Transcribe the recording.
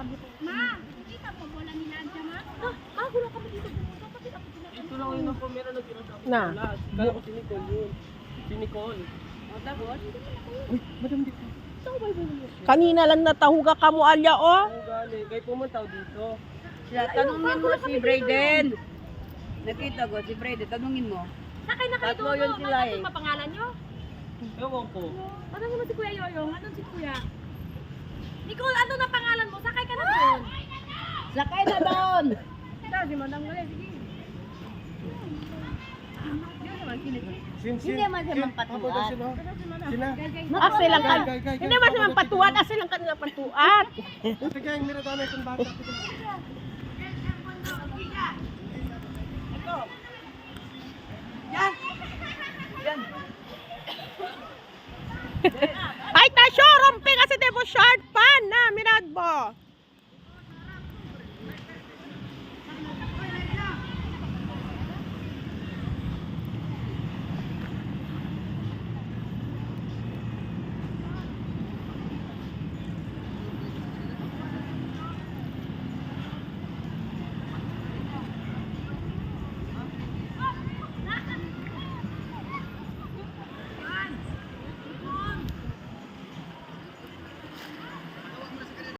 Ma, hindi ka po bola ni Nadia, ma? Gulo kami dito. Bakit ako pinapanood? Ito lang yung nakumira na ginagawa. Na. Kala ko si Nicole yun. Si Nicole. O, tapos? Uy, madam dito. Kanina lang natahuga ka mo alya oh. Ang galing. Kayo pumunta dito. Tanungin mo si Brayden. Nakita ko si Brayden, tanungin mo. Sakay na kayo Tatlo doon, yun no? sila Ano eh. mapangalan nyo? Ewan ko. Tanongin mo si Kuya Yoyong. Anong si Kuya? Nicole, ano na pangalan mo? Sakay ka na doon. Sakay na doon! Si Madam Gale, sige. Yun naman, Hindi naman siya magpatuan. Sina? Asa lang kan. Hindi man siya patuan, asa lang kanila patuan. Ito kaya yung mira na itong bata. Ay tasyo, rompe kasi debo short pan na minadbo.